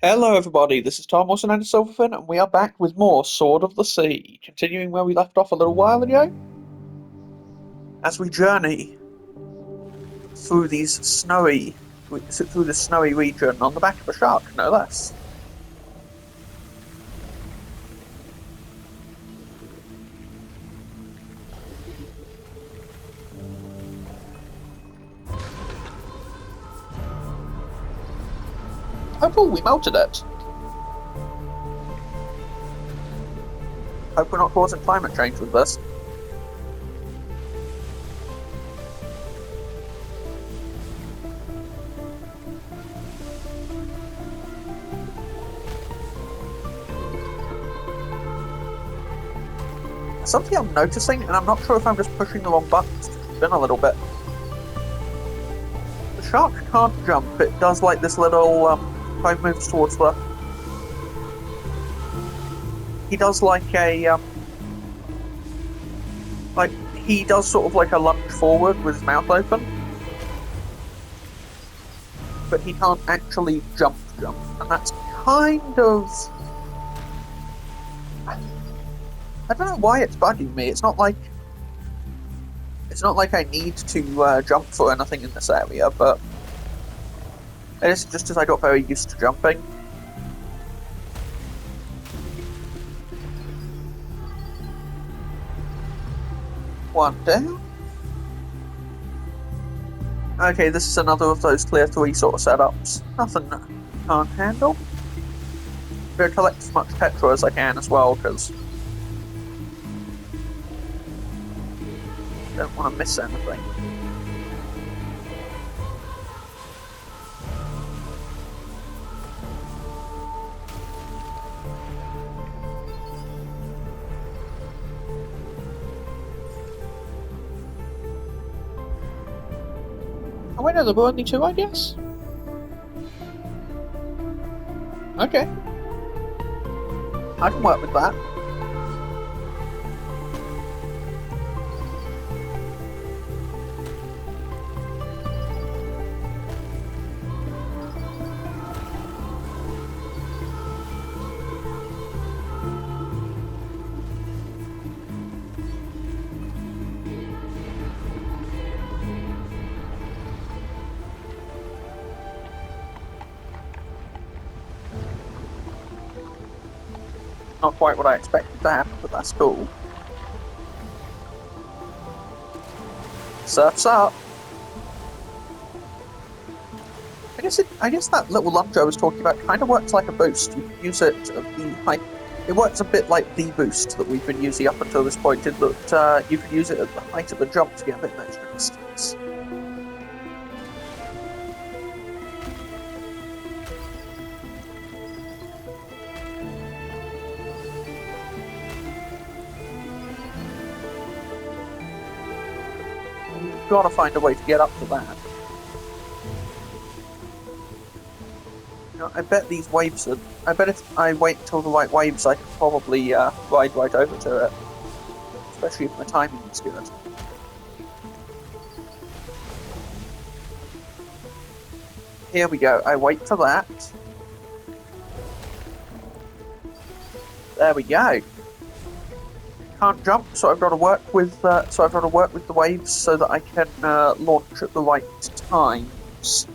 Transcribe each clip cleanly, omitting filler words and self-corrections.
Hello everybody, this is Tom Wilson and Silverfin, and we are back with more Sword of the Sea, continuing where we left off a little while ago, as we journey through through the snowy region on the back of a shark, no less. Oh cool, we melted it. Hope we're not causing climate change with this. Something I'm noticing, and I'm not sure if I'm just pushing the wrong buttons to spin a little bit. The shark can't jump, it does like this little, if moves towards the... He does like a, like, he does sort of like a lunge forward with his mouth open. But he can't actually jump, and that's kind of... I don't know why it's bugging me. It's not like I need to jump for anything in this area, but it is just as I got very used to jumping. One down. Okay, this is another of those clear 3 sort of setups. Nothing can't handle. I'm going to collect as much petrol as I can as well, because I don't want to miss anything. Oh wait, no, there were only 2, I guess? Okay. I can work with that. Not quite what I expected to happen, but that's cool. Surf's up. I guess that little lunge I was talking about kind of works like a boost. You can use it to be like, it works a bit like the boost that we've been using up until this point, in that you can use it at the height of a jump to get a bit of extra distance. You've got to find a way to get up to that. You know, I bet these waves are... I bet if I wait until the right waves, I can probably ride right over to it. Especially if my timing is good. Here we go. I wait for that. There we go. Can't jump, so I've got to work with the waves so that I can launch at the right times.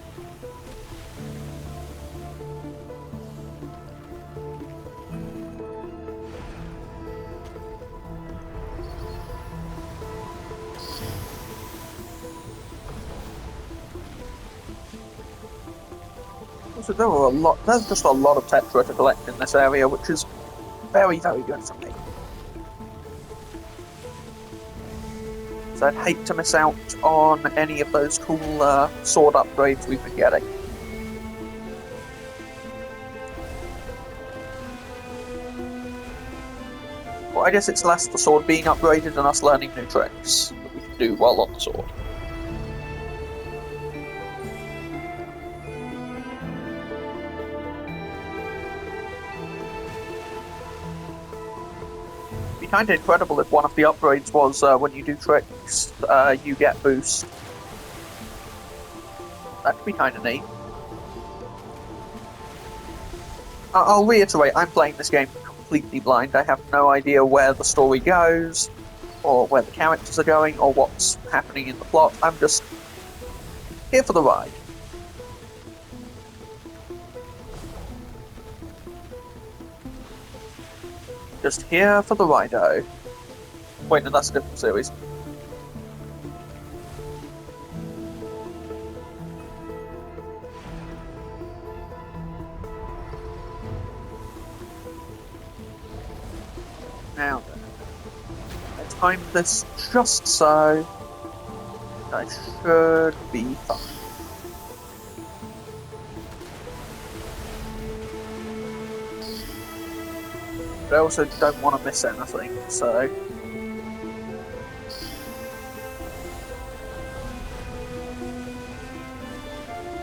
So there's just a lot of tetra to collect in this area, which is very, very good for me. So I'd hate to miss out on any of those cool sword upgrades we've been getting. Well, I guess it's less the sword being upgraded and us learning new tricks that we can do while on the sword. Kind of incredible if one of the upgrades was when you do tricks, you get boost. That could be kind of neat. I'll reiterate, I'm playing this game completely blind. I have no idea where the story goes, or where the characters are going, or what's happening in the plot. I'm just here for the ride. Just here for the ride-o. Wait, no, that's a different series. Now then, I timed this just so I should be fine. But I also don't want to miss anything, so...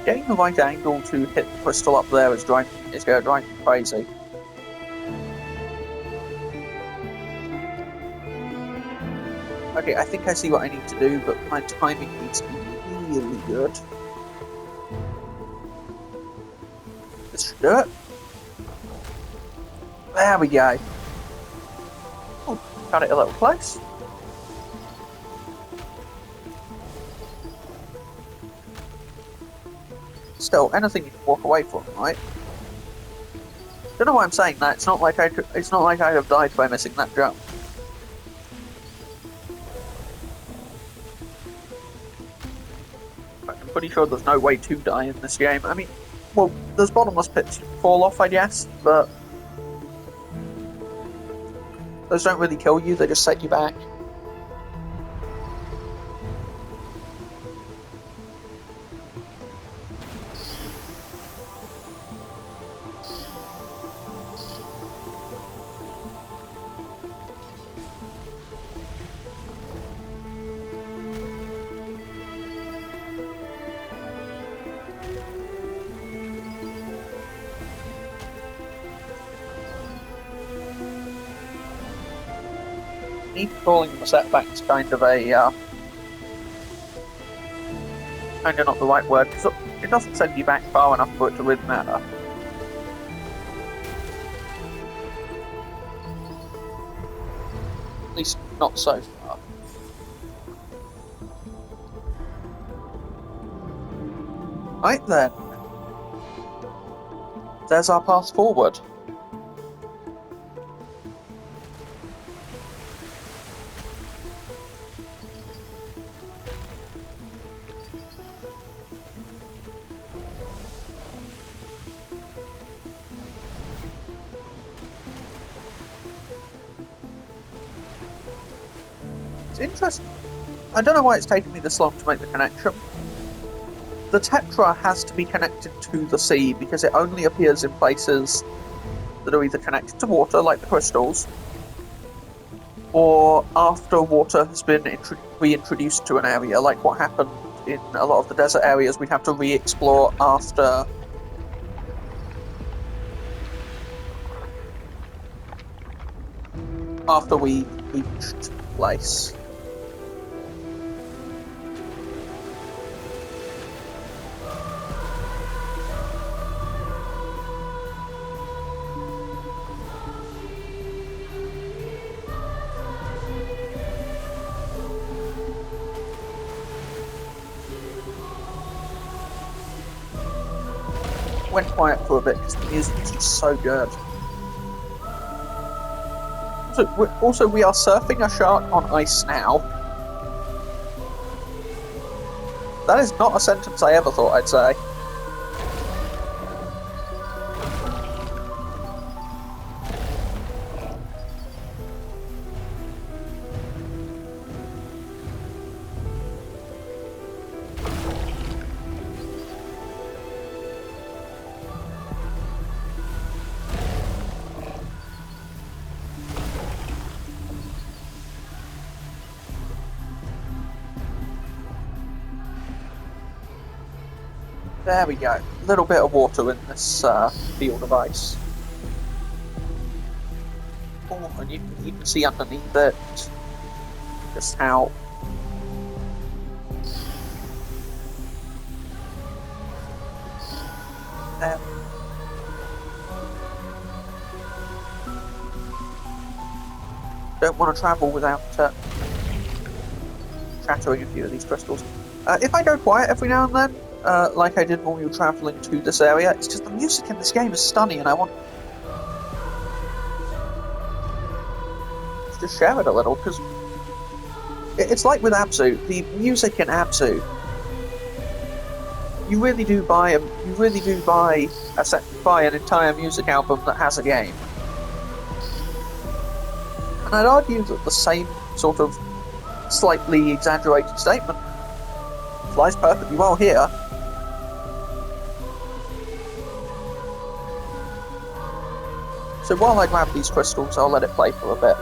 Getting the right angle to hit the crystal up there is going to drive me crazy. Okay, I think I see what I need to do, but my timing needs to be really good. This should do it. There we go. Oh, got it a little close. Still, anything you can walk away from, right? Don't know why I'm saying that. It's not like I have died by missing that jump. I'm pretty sure there's no way to die in this game. I mean, well, there's bottomless pits you can fall off, I guess, but those don't really kill you, they just set you back. Calling them a setback is kind of a kind of not the right word, because it doesn't send you back far enough for it to really matter. At least not so far. Right then. There's our path forward. Interesting. I don't know why it's taken me this long to make the connection. The Tetra has to be connected to the sea because it only appears in places that are either connected to water, like the crystals, or after water has been reintroduced to an area, like what happened in a lot of the desert areas. We'd have to re-explore after we reached the place. Went quiet for a bit because the music is just so good. Also, we are surfing a shark on ice now. That is not a sentence I ever thought I'd say. There we go. A little bit of water in this field of ice. Oh, and you can see underneath it just how don't want to travel without shattering a few of these crystals. If I go quiet every now and then, like I did when we were traveling to this area, it's just the music in this game is stunning, and I want to just share it a little, because it's like with Abzu, the music in Abzu, you really do buy an entire music album that has a game. And I'd argue that the same sort of slightly exaggerated statement flies perfectly well here. So while I grab these crystals, I'll let it play for a bit.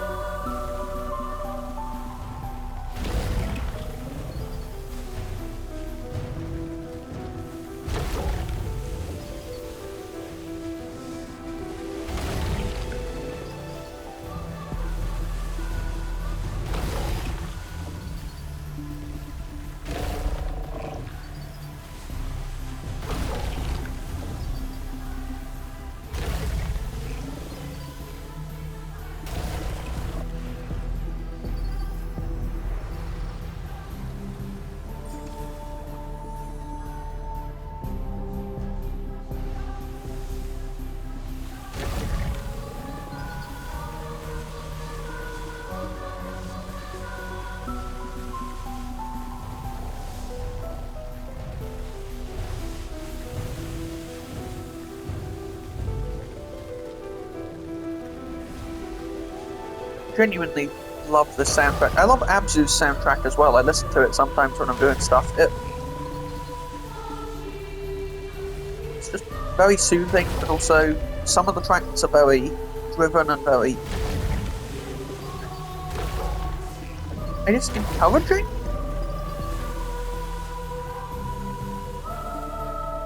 Genuinely love the soundtrack. I love Abzu's soundtrack as well. I listen to it sometimes when I'm doing stuff. It's just very soothing, but also some of the tracks are very driven and very, I guess, encouraging?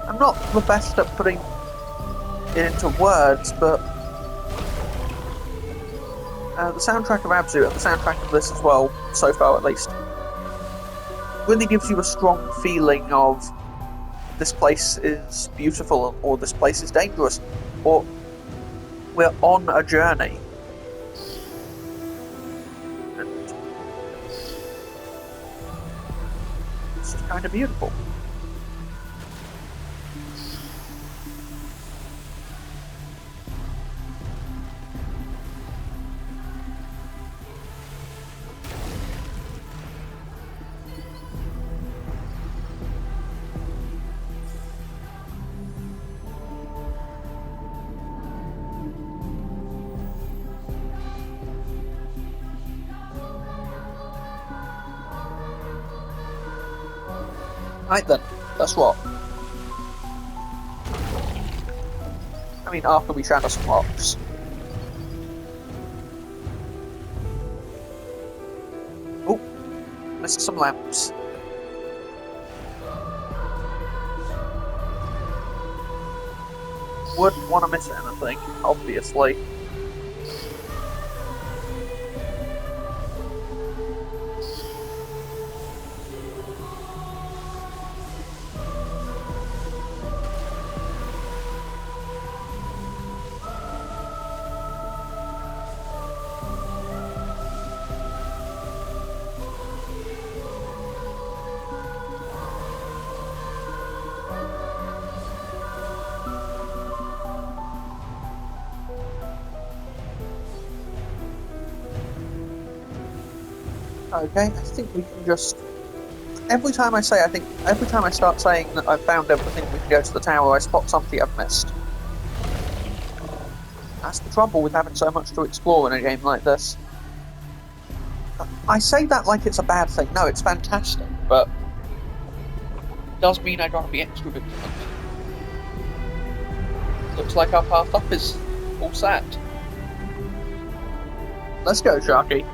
I'm not the best at putting it into words, but the soundtrack of Abzu and the soundtrack of this as well, so far at least, really gives you a strong feeling of this place is beautiful, or this place is dangerous, or we're on a journey. And it's just kind of beautiful. Right then, that's what. I mean, after we shatter some rocks. Oh, missed some lamps. Wouldn't want to miss anything, obviously. Okay, I think we can just... Every time I start saying that I've found everything, we can go to the tower, I spot something I've missed. That's the trouble with having so much to explore in a game like this. I say that like it's a bad thing. No, it's fantastic, but it does mean I gotta be extra vigilant. Looks like our path up is all set. Let's go, Sharky.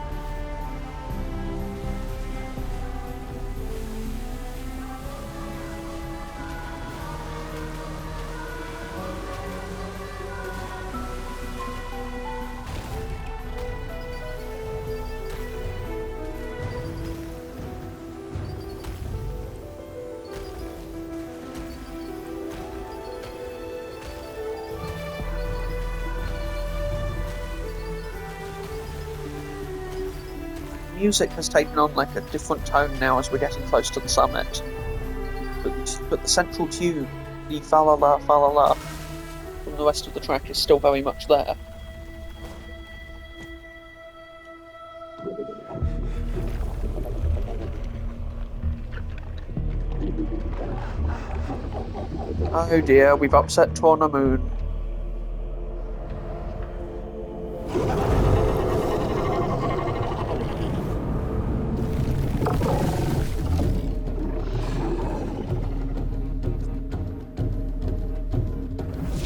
music has taken on like a different tone now as we're getting close to the summit. But the central tune, the fa la la from the rest of the track is still very much there. Oh dear, we've upset Tornamoon.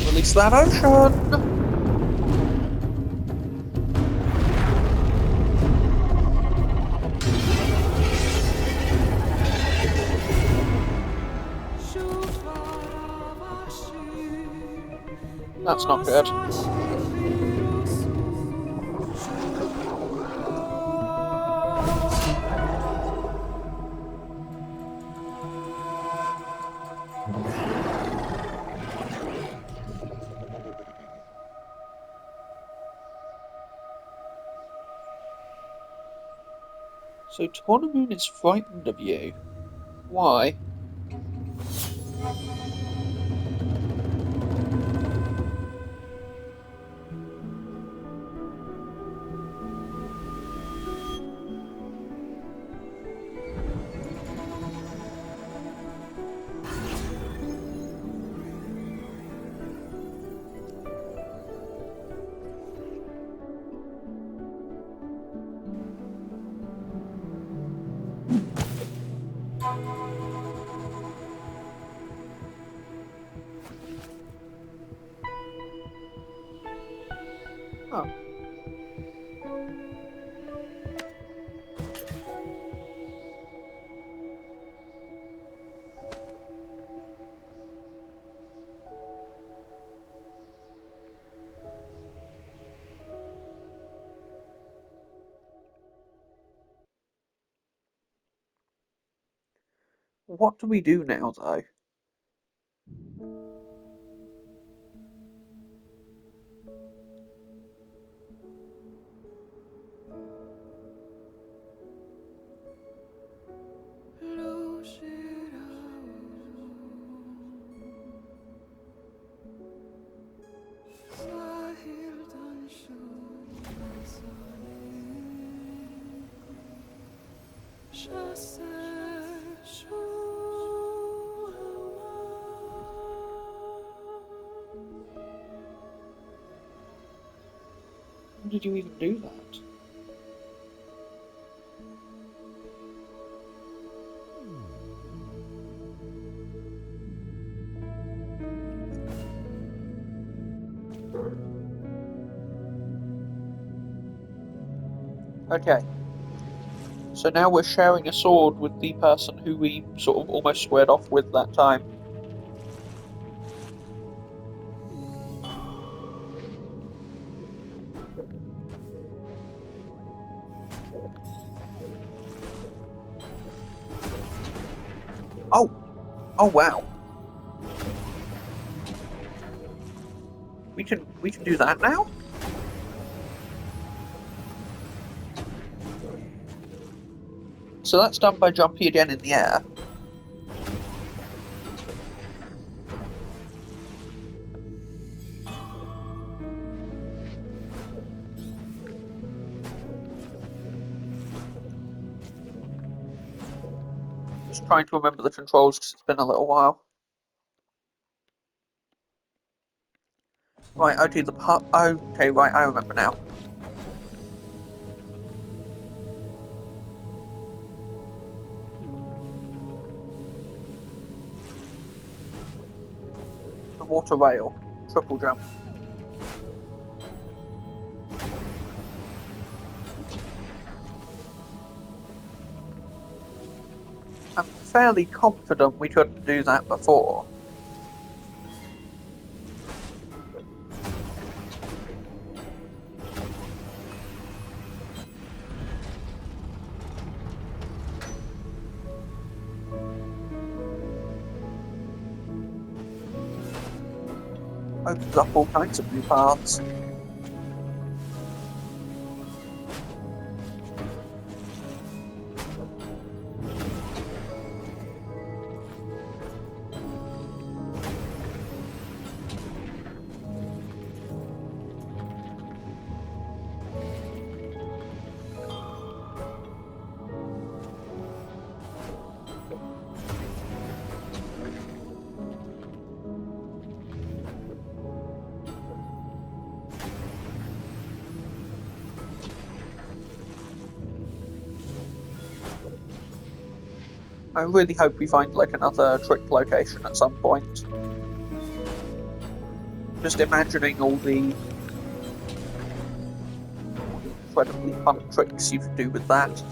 Release that ocean! That's not good. So Tornamoon is frightened of you. Why? Oh. What do we do now, though? How did you even do that? Okay. So now we're sharing a sword with the person who we sort of almost squared off with that time. Oh! Oh wow. We can do that now? So that's done by jumping again in the air. Just trying to remember the controls because it's been a little while. Right, okay, the part. Okay, right, I remember now. The water rail. Triple jump. I'm fairly confident we couldn't do that before. Opens up all kinds of new paths. I really hope we find like another trick location at some point. Just imagining all the incredibly fun tricks you could do with that.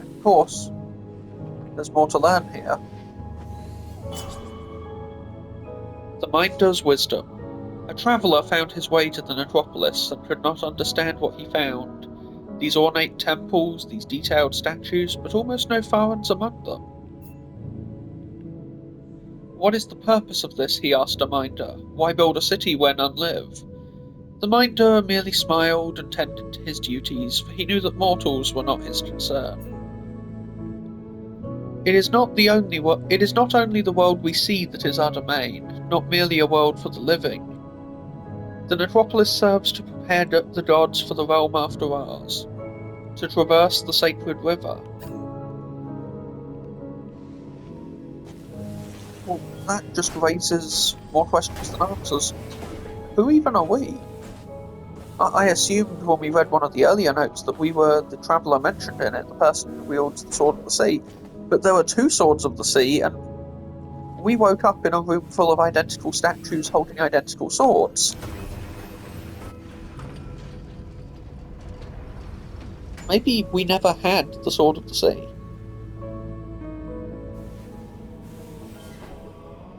Of course, there's more to learn here. The Minder's Wisdom. A traveller found his way to the necropolis and could not understand what he found. These ornate temples, these detailed statues, but almost no Farans among them. What is the purpose of this? He asked a Minder. Why build a city where none live? The Minder merely smiled and tended to his duties, for he knew that mortals were not his concern. It is not only the world we see that is our domain, not merely a world for the living. The necropolis serves to prepare the gods for the realm after ours, to traverse the sacred river. Well, that just raises more questions than answers. Who even are we? I assumed when we read one of the earlier notes that we were the traveller mentioned in it, the person who wields the Sword of the Sea. But there were two Swords of the Sea, and we woke up in a room full of identical statues holding identical swords. Maybe we never had the Sword of the Sea.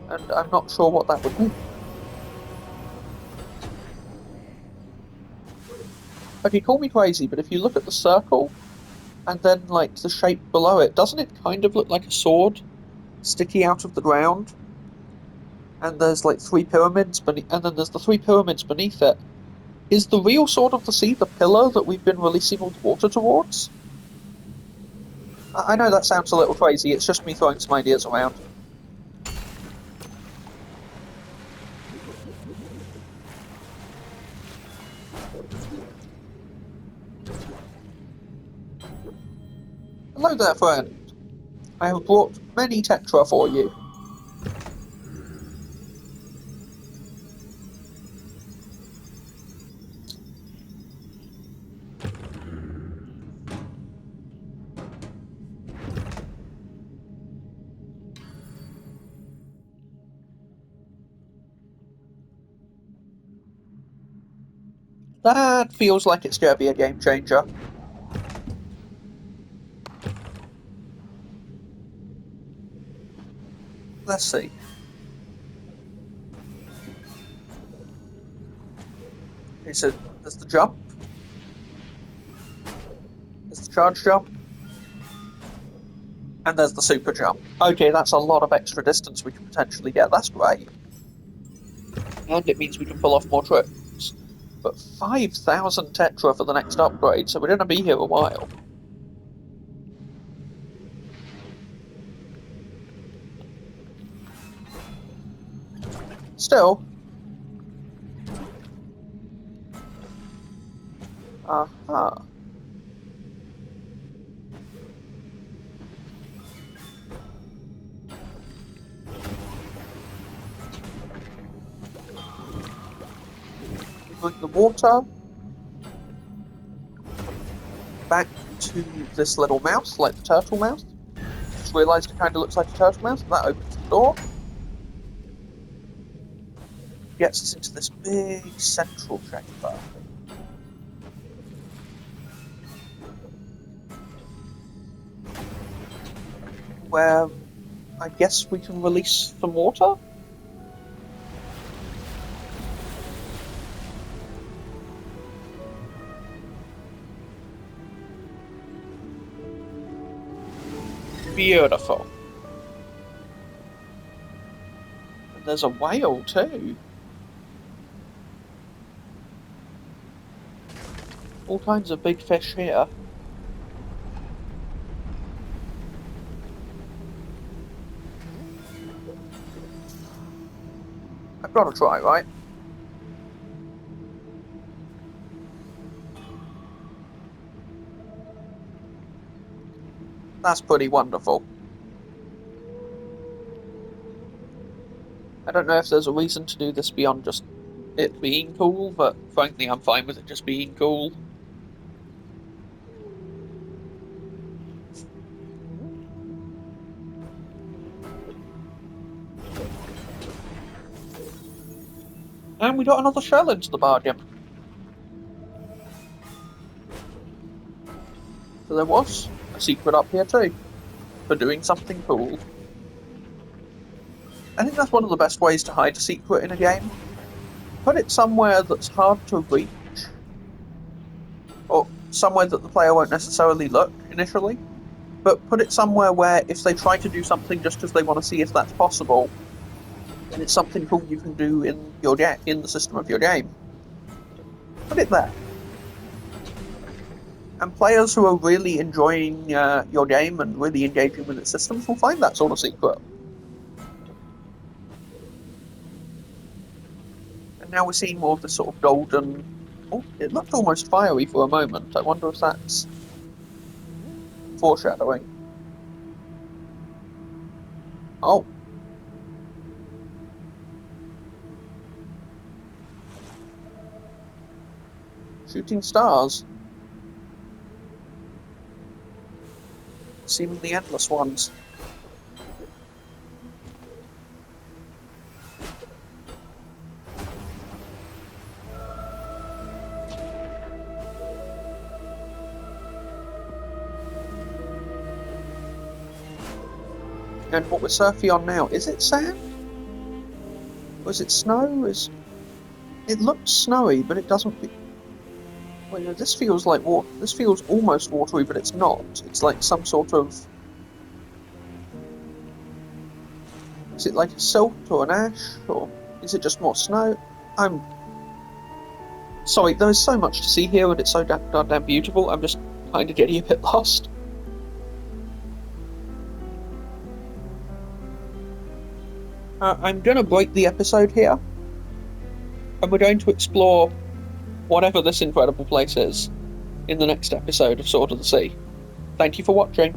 And I'm not sure what that would mean. Okay, call me crazy, but if you look at the circle, and then, like, the shape below it, doesn't it kind of look like a sword sticking out of the ground? And there's, like, three pyramids beneath, and then there's the three pyramids beneath it. Is the real Sword of the Sea the pillar that we've been releasing all the water towards? I know that sounds a little crazy, it's just me throwing some ideas around. Hello there, friend. I have brought many tetra for you. That feels like it's going to be a game changer. Let's see. Okay, so there's the jump. There's the charge jump. And there's the super jump. Okay, that's a lot of extra distance we can potentially get. That's great. And it means we can pull off more tricks. But 5,000 tetra for the next upgrade, so we're going to be here a while. Still. Uh-huh. We bring the water back to this little mouth, like the turtle mouth. Just realised it kind of looks like a turtle mouth. That opens the door. Gets us into this big central chamber. Where I guess we can release some water? Beautiful. And there's a whale too. All kinds of big fish here. I've got to try, right? That's pretty wonderful. don't know if there's a reason to do this beyond just it being cool, but frankly, I'm fine with it just being cool. And we got another shell into the bargain. So there was a secret up here too, for doing something cool. I think that's one of the best ways to hide a secret in a game. Put it somewhere that's hard to reach, or somewhere that the player won't necessarily look initially, but put it somewhere where if they try to do something just because they want to see if that's possible, then it's something cool you can do in the system of your game. Put it there. And players who are really enjoying your game and really engaging with its systems will find that sort of secret. And now we're seeing more of this sort of golden... Oh, it looked almost fiery for a moment. I wonder if that's foreshadowing. Oh. Shooting stars. Seemingly endless ones. And what we're surfing on now, is it sand? Or is it snow? It looks snowy, but it doesn't... Well, you know, this feels like water. This feels almost watery, but it's not. It's like some sort of... Is it like a silt or an ash? Or is it just more snow? I'm... Sorry, there is so much to see here and it's so goddamn beautiful, I'm just kind of getting a bit lost. I'm going to break the episode here, and we're going to explore whatever this incredible place is in the next episode of Sword of the Sea. Thank you for watching.